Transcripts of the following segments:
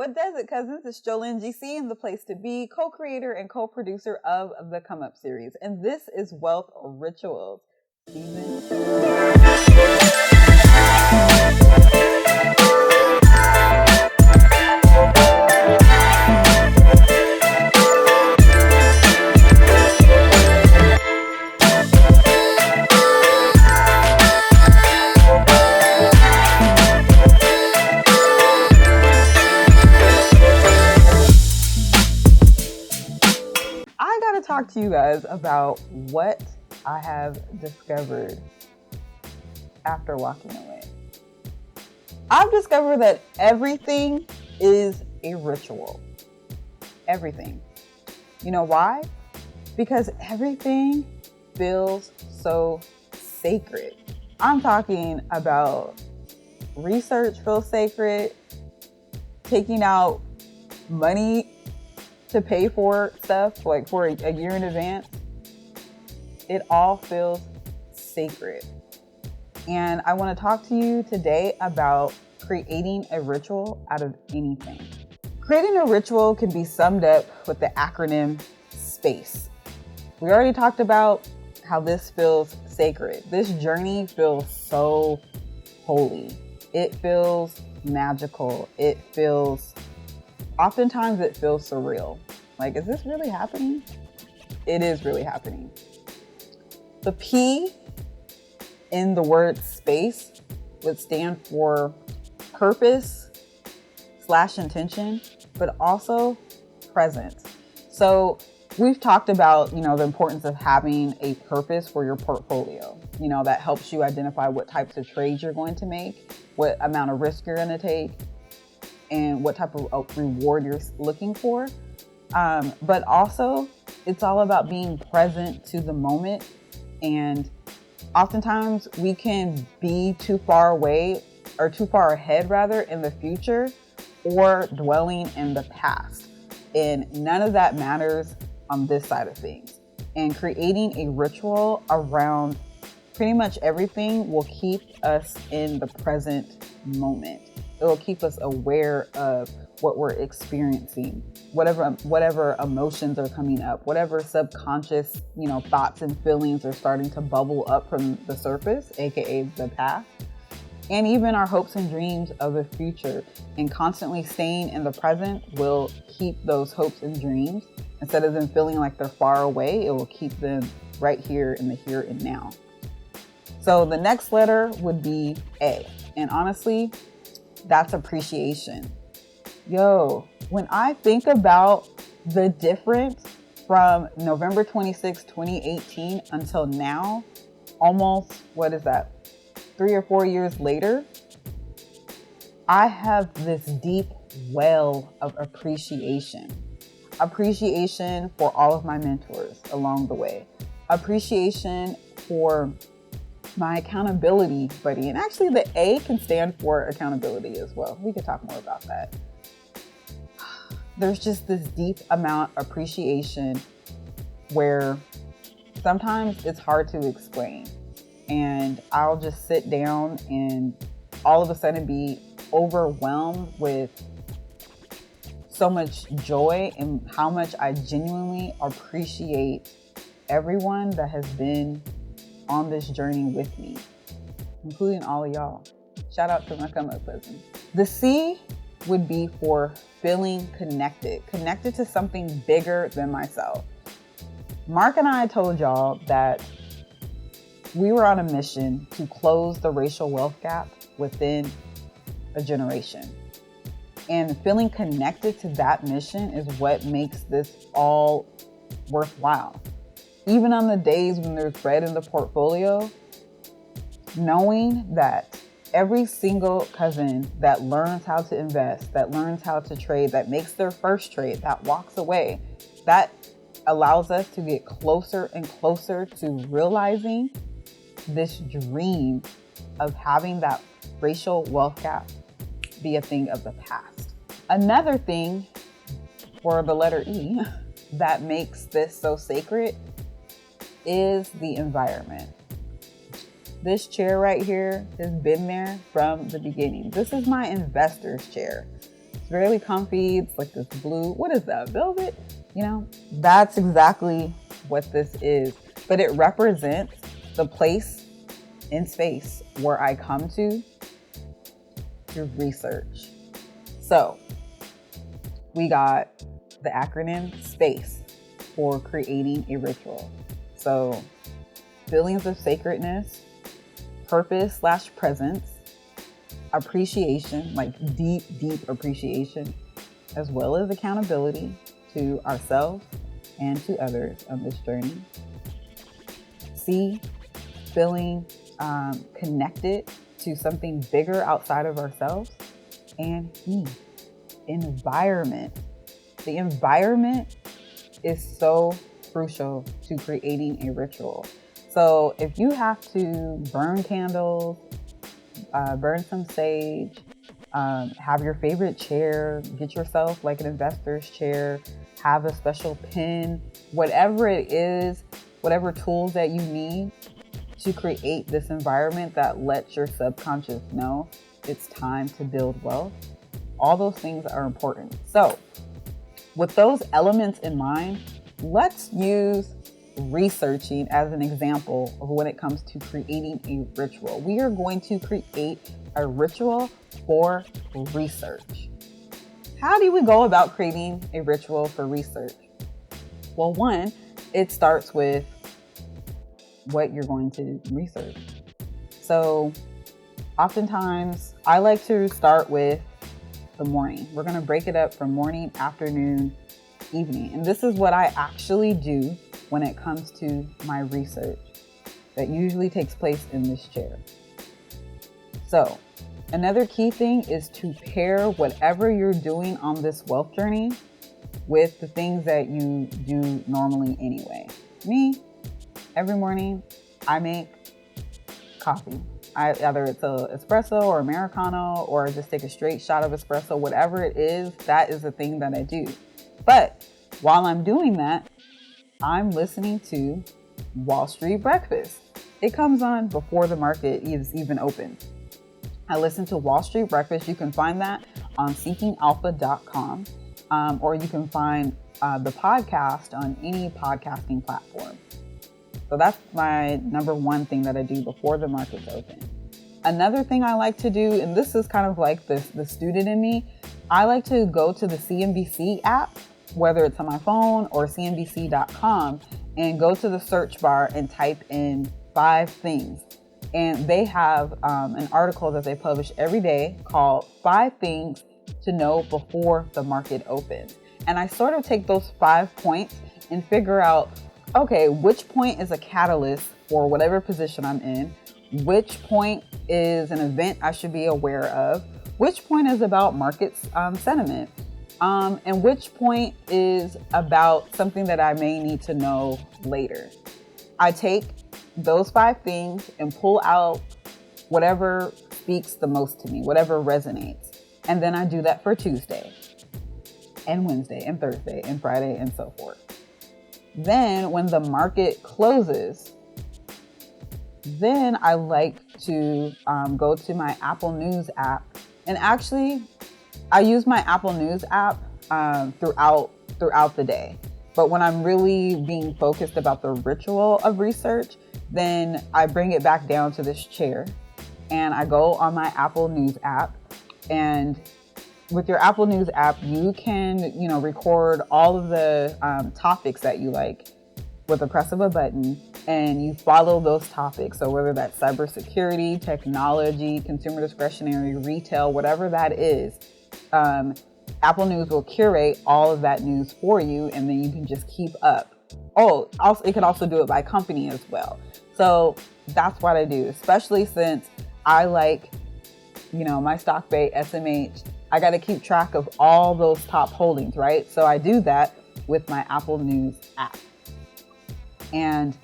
What does it, cousins? It's Jolyn GC and the place to be, co-creator and co-producer of the Come Up series. And this is Wealth Rituals, season 2. Talk to you guys about what I have discovered after walking away. I've discovered that everything is a ritual. Everything. You know why? Because everything feels so sacred. I'm talking about research feels sacred, taking out money to pay for stuff like for a year in advance. It all feels sacred. And I want to talk to you today about creating a ritual out of anything. Creating a ritual can be summed up with the acronym SPACE. We already talked about how this feels sacred. This journey feels so holy. It feels magical. Oftentimes it feels surreal. Like, is this really happening? It is really happening. The P in the word SPACE would stand for purpose / intention, but also presence. So we've talked about, the importance of having a purpose for your portfolio. That helps you identify what types of trades you're going to make, what amount of risk you're going to take, and what type of reward you're looking for. But also, it's all about being present to the moment. And oftentimes we can be too far away or too far ahead rather in the future or dwelling in the past. And none of that matters on this side of things. And creating a ritual around pretty much everything will keep us in the present moment. It will keep us aware of what we're experiencing, whatever emotions are coming up, whatever subconscious, thoughts and feelings are starting to bubble up from the surface, aka the past, and even our hopes and dreams of the future. And constantly staying in the present will keep those hopes and dreams, instead of them feeling like they're far away, it will keep them right here in the here and now. So the next letter would be A. And honestly, that's appreciation. When I think about the difference from November 26, 2018 until now, almost, 3 or 4 years later, I have this deep well of appreciation. Appreciation for all of my mentors along the way. Appreciation for my accountability buddy. And actually the A can stand for accountability as well. We could talk more about that. There's just this deep amount of appreciation where sometimes it's hard to explain. And I'll just sit down and all of a sudden be overwhelmed with so much joy and how much I genuinely appreciate everyone that has been on this journey with me, including all of y'all. Shout out to my come up cousins. The C would be for feeling connected to something bigger than myself. Mark and I told y'all that we were on a mission to close the racial wealth gap within a generation. And feeling connected to that mission is what makes this all worthwhile. Even on the days when there's red in the portfolio, knowing that every single cousin that learns how to invest, that learns how to trade, that makes their first trade, that walks away, that allows us to get closer and closer to realizing this dream of having that racial wealth gap be a thing of the past. Another thing for the letter E that makes this so sacred is the environment. This chair right here has been there from the beginning. This is my investor's chair. It's really comfy. It's like this blue, what is that, velvet? You know, that's exactly what this is. But it represents the place in space where I come to research. So we got the acronym SPACE for creating a ritual. So feelings of sacredness, purpose/presence, appreciation, like deep appreciation, as well as accountability to ourselves and to others on this journey. C, feeling connected to something bigger outside of ourselves. And E, environment. The environment is so crucial to creating a ritual. So if you have to burn candles, burn some sage, have your favorite chair, get yourself like an investor's chair, have a special pen, whatever it is, whatever tools that you need to create this environment that lets your subconscious know it's time to build wealth. All those things are important. So with those elements in mind, let's use researching as an example of when it comes to creating a ritual. We are going to create a ritual for research. How do we go about creating a ritual for research? Well, one, it starts with what you're going to research. So oftentimes I like to start with the morning. We're going to break it up from morning, afternoon, evening. And this is what I actually do when it comes to my research that usually takes place in this chair. So another key thing is to pair whatever you're doing on this wealth journey with the things that you do normally anyway. Me, every morning I make coffee. Either it's an espresso or Americano, or just take a straight shot of espresso, whatever it is, that is the thing that I do. But while I'm doing that, I'm listening to Wall Street Breakfast. It comes on before the market is even open. I listen to Wall Street Breakfast. You can find that on seekingalpha.com, or you can find the podcast on any podcasting platform. So that's my number one thing that I do before the market's open. Another thing I like to do, and this is kind of like the student in me, I like to go to the CNBC app, whether it's on my phone or cnbc.com, and go to the search bar and type in 5 things. And they have an article that they publish every day called 5 Things to Know Before the Market Opens. And I sort of take those 5 points and figure out, okay, which point is a catalyst for whatever position I'm in? Which point is an event I should be aware of? Which point is about market sentiment? And which point is about something that I may need to know later? I take those 5 things and pull out whatever speaks the most to me, whatever resonates. And then I do that for Tuesday and Wednesday and Thursday and Friday and so forth. Then when the market closes, then I like to go to my Apple News app. And actually, I use my Apple News app throughout the day. But when I'm really being focused about the ritual of research, then I bring it back down to this chair and I go on my Apple News app. And with your Apple News app, you can, record all of the topics that you like with the press of a button, and you follow those topics. So whether that's cybersecurity, technology, consumer discretionary, retail, whatever that is, Apple News will curate all of that news for you, and then you can just keep up. Oh, also, it can also do it by company as well. So that's what I do, especially since I like, my StockBay, SMH, I got to keep track of all those top holdings, right? So I do that with my Apple News app. And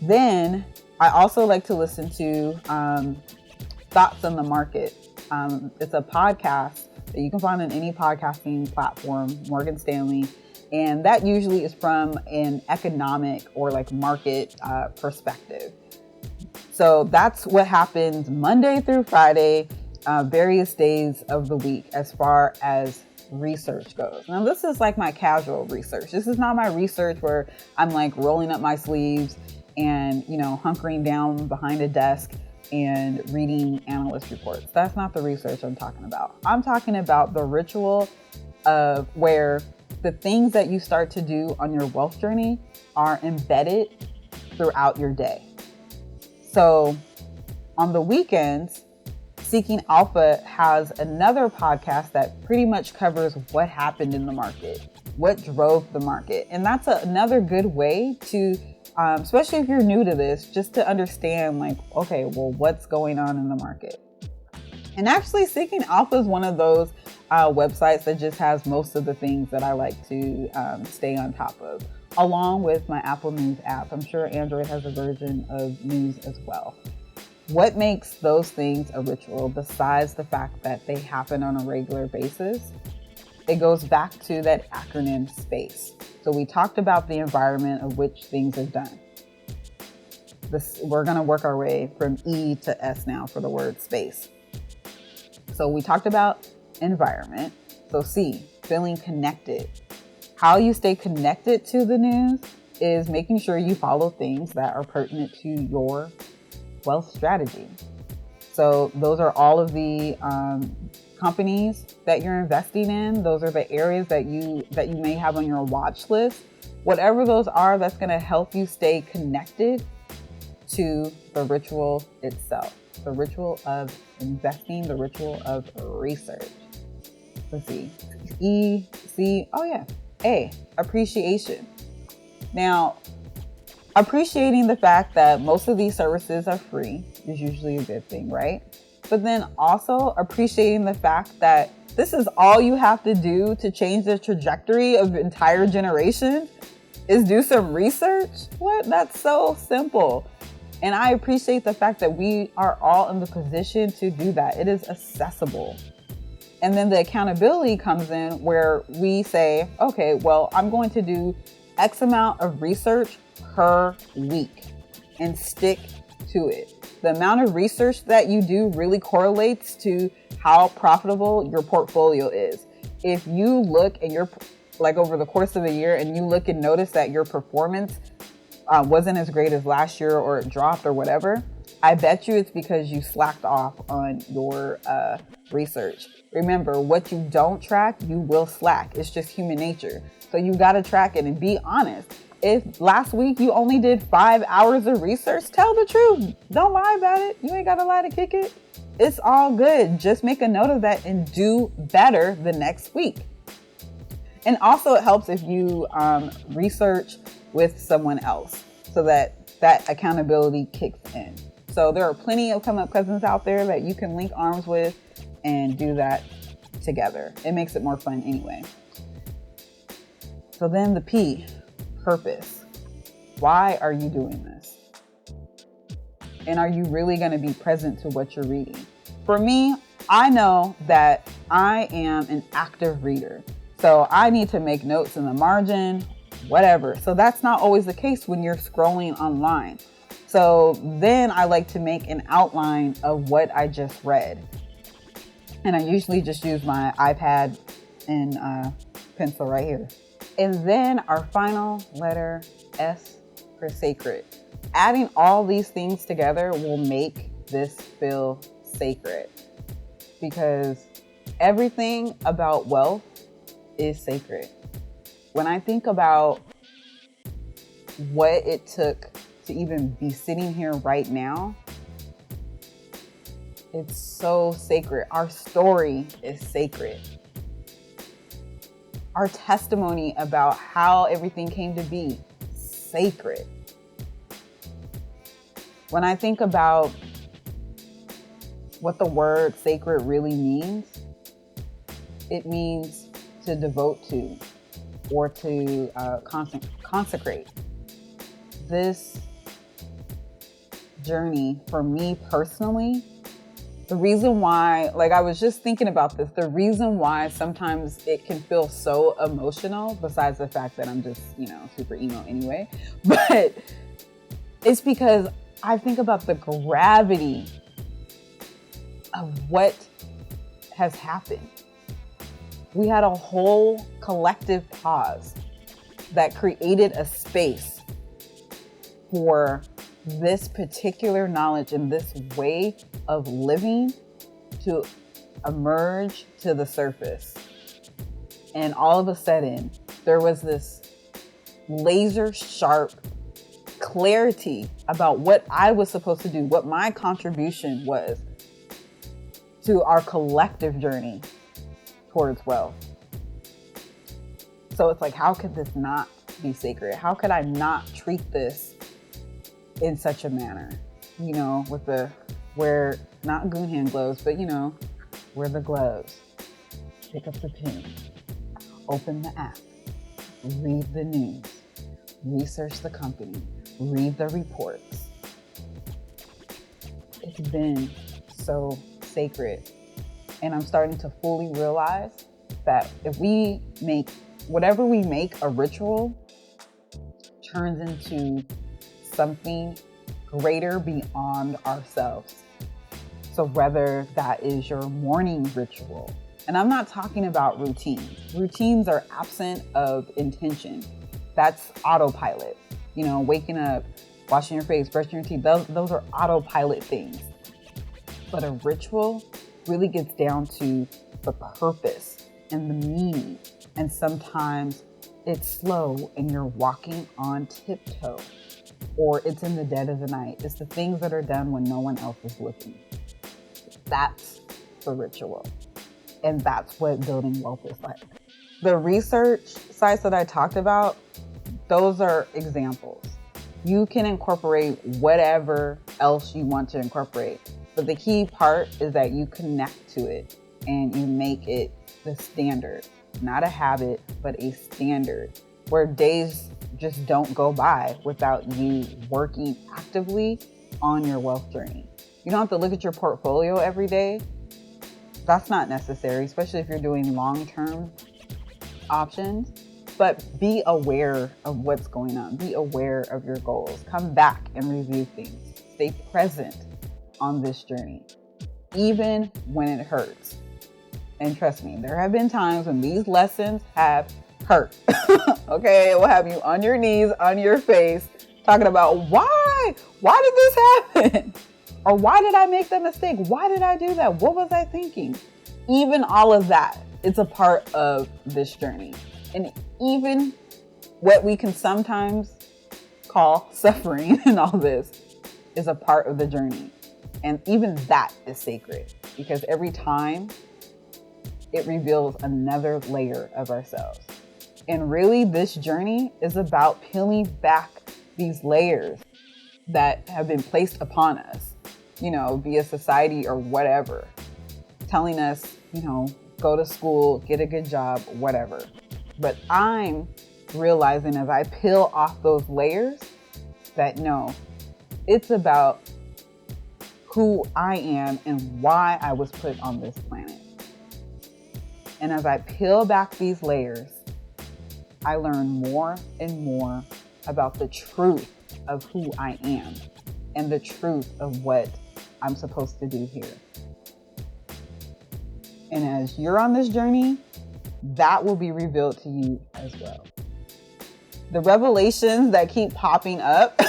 then I also like to listen to Thoughts on the Market. It's a podcast that you can find on any podcasting platform, Morgan Stanley. And that usually is from an economic or like market perspective. So that's what happens Monday through Friday, various days of the week as far as research goes. Now, this is like my casual research. This is not my research where I'm like rolling up my sleeves and, hunkering down behind a desk and reading analyst reports. That's not the research I'm talking about. I'm talking about the ritual of where the things that you start to do on your wealth journey are embedded throughout your day. So on the weekends, Seeking Alpha has another podcast that pretty much covers what happened in the market, what drove the market. And that's another good way to, especially if you're new to this, just to understand what's going on in the market. And actually Seeking Alpha is one of those websites that just has most of the things that I like to stay on top of, along with my Apple News app. I'm sure Android has a version of news as well. What makes those things a ritual besides the fact that they happen on a regular basis? It goes back to that acronym SPACE. So we talked about the environment of which things are done. We're going to work our way from E to S now for the word SPACE. So we talked about environment. So C, feeling connected. How you stay connected to the news is making sure you follow things that are pertinent to your wealth strategy. So those are all of the companies that you're investing in. Those are the areas that you may have on your watch list. Whatever those are, that's going to help you stay connected to the ritual itself. The ritual of investing, the ritual of research. Let's see. E, C, A, appreciation. Now, appreciating the fact that most of these services are free is usually a good thing, right? But then also appreciating the fact that this is all you have to do to change the trajectory of entire generations is do some research. What? That's so simple. And I appreciate the fact that we are all in the position to do that. It is accessible. And then the accountability comes in where we say, okay, well, I'm going to do X amount of research per week and stick to it. The amount of research that you do really correlates to how profitable your portfolio is. If you look and you're over the course of a year and you look and notice that your performance wasn't as great as last year or it dropped or whatever, I bet you it's because you slacked off on your research. Remember, what you don't track, you will slack. It's just human nature. So you got to track it and be honest. If last week you only did 5 hours of research, tell the truth. Don't lie about it. You ain't got to lie to kick it. It's all good. Just make a note of that and do better the next week. And also it helps if you research with someone else so that accountability kicks in. So there are plenty of come up cousins out there that you can link arms with and do that together. It makes it more fun anyway. So then the P, purpose. Why are you doing this? And are you really going to be present to what you're reading? For me, I know that I am an active reader. So I need to make notes in the margin, whatever. So that's not always the case when you're scrolling online. So then I like to make an outline of what I just read. And I usually just use my iPad and pencil right here. And then our final letter, S for sacred. Adding all these things together will make this feel sacred because everything about wealth is sacred. When I think about what it took to even be sitting here right now, it's so sacred. Our story is sacred. Our testimony about how everything came to be, sacred. When I think about what the word sacred really means, it means to devote to or to consecrate. This journey for me personally, the reason why, I was just thinking about this, the reason why sometimes it can feel so emotional, besides the fact that I'm just, super emo anyway, but it's because I think about the gravity of what has happened. We had a whole collective pause that created a space for this particular knowledge and this way of living to emerge to the surface. And all of a sudden, there was this laser sharp clarity about what I was supposed to do, what my contribution was to our collective journey towards wealth. So it's like, how could this not be sacred? How could I not treat this in such a manner? You know, with the, wear not goon hand gloves, but you know, wear the gloves, pick up the pen, open the app, read the news, research the company, read the reports. It's been so sacred. And I'm starting to fully realize that if we make, whatever we make a ritual turns into something greater beyond ourselves. So whether that is your morning ritual, and I'm not talking about routines. Routines are absent of intention. That's autopilot. You know, waking up, washing your face, brushing your teeth, those are autopilot things. But a ritual really gets down to the purpose and the meaning. And sometimes it's slow and you're walking on tiptoe, or it's in the dead of the night. It's the things that are done when no one else is looking. That's the ritual. And that's what building wealth is like. The research sites that I talked about, those are examples. You can incorporate whatever else you want to incorporate. But the key part is that you connect to it and you make it the standard. Not a habit, but a standard. Where days just don't go by without you working actively on your wealth journey. You don't have to look at your portfolio every day. That's not necessary, especially if you're doing long-term options. But be aware of what's going on. Be aware of your goals. Come back and review things. Stay present on this journey, even when it hurts. And trust me, there have been times when these lessons have hurt. Okay, it will have you on your knees, on your face, talking about why did this happen? Or why did I make that mistake? Why did I do that? What was I thinking? Even all of that is a part of this journey. And even what we can sometimes call suffering and all this is a part of the journey. And even that is sacred, because every time it reveals another layer of ourselves. And really, this journey is about peeling back these layers that have been placed upon us, you know, via society or whatever, telling us, you know, go to school, get a good job, whatever. But I'm realizing as I peel off those layers that no, it's about who I am and why I was put on this planet. And as I peel back these layers, I learn more and more about the truth of who I am and the truth of what I'm supposed to do here. And as you're on this journey, that will be revealed to you as well. The revelations that keep popping up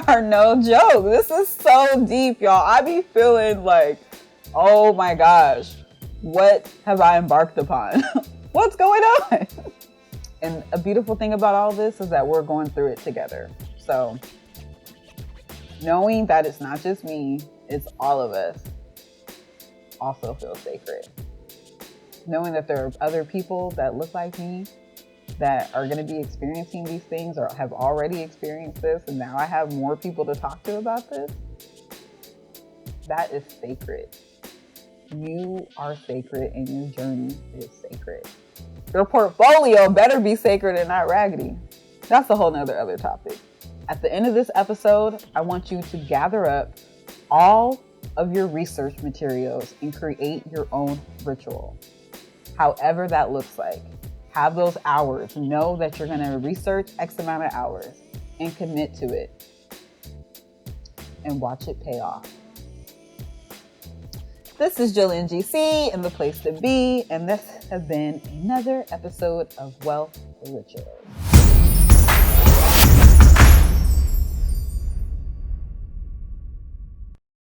are no joke. This is so deep, y'all. I be feeling like, oh my gosh, what have I embarked upon? What's going on? And a beautiful thing about all this is that we're going through it together. So knowing that it's not just me, it's all of us, also feels sacred. Knowing that there are other people that look like me that are going to be experiencing these things or have already experienced this, and now I have more people to talk to about this, that is sacred. You are sacred and your journey is sacred. Your portfolio better be sacred and not raggedy. That's a whole nother other topic. At the end of this episode, I want you to gather up all of your research materials and create your own ritual. However that looks like. Have those hours. Know that you're going to research X amount of hours and commit to it and watch it pay off. This is Jolyn GC and the place to be, and this has been another episode of Wealth for Riches.